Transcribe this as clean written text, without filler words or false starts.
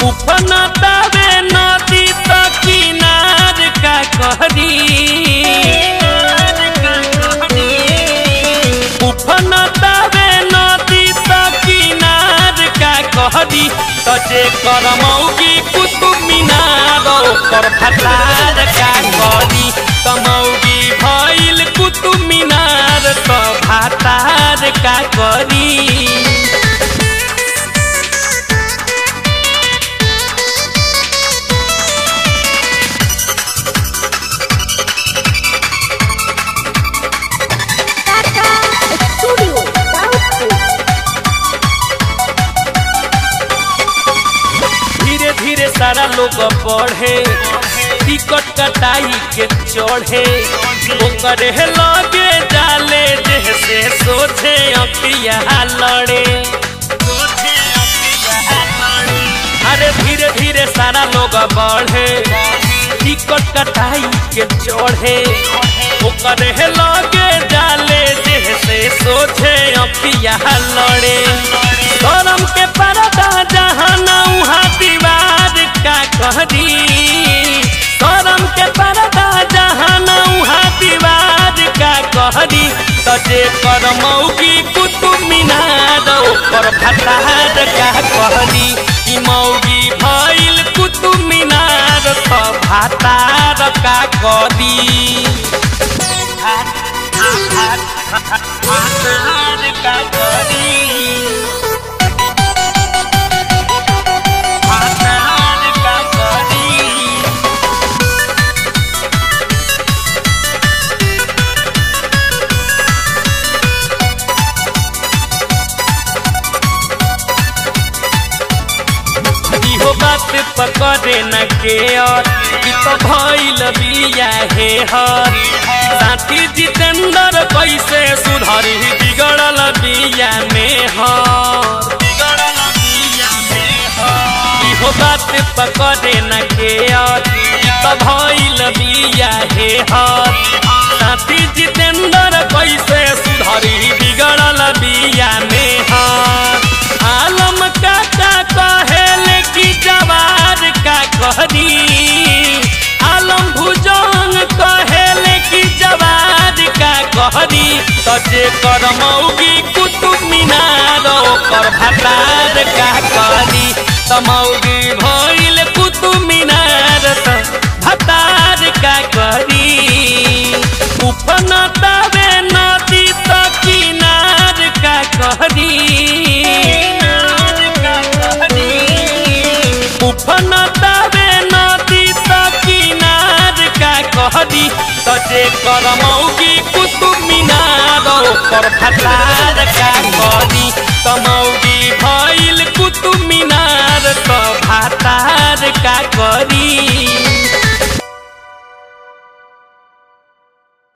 उपनतावे नदी त किनार का कहरी उपनतावे नदी त किनार का कहरी तजे करमौगी कुतुब मीनार ओकर भतार का करी तमौगी भइल कुतुब मीनार त भतार का करी सारा लोग पढ़े टिकट कटाई के चढ़े ओकरे लगे जाले जैसे सोचे अखिया लड़े अरे धीरे धीरे सारा लोग बढ़े टिकट कटाई के चढ़े ओकरे लगे जाले जैसे सोचे अखिया लड़े करम के पर्दा जहाँ उहाँ दीवार का कहरी करम के पर्दा जहाँ उहाँ दीवार का कहरी तजे करमौगी कुतुब मीनार ओकर भतार का कहरी ई मौगी भइल कुतुब मीनार त भतार का करी का करी बात पकड़े न के और तो भइल बिया हे हर साथी जितेंद्र कैसे सुधरी बिगड़ल बिया में हर इहो बात पकड़े न के और तो भइल बिया हे हर साथी जितेंद्र कैसे सुधरी बिगड़ल बिया में हर आलम काका कहेले की जवार का कहरी आलम भुजंग कहेले की जवार का कहरी तजे करमौगी कुतुब मीनार ओकर भतार का करी तमौगी भइल कुतुब मीनार त भतार का करी उपनतावे नदी त किनार का कहरी उपनतावे नदी त किनार का कहरी तजे करमौगी कुतुब मीनार ओकर भतार का करी तमौगी भइल कुतुब मीनार त भतार का करी।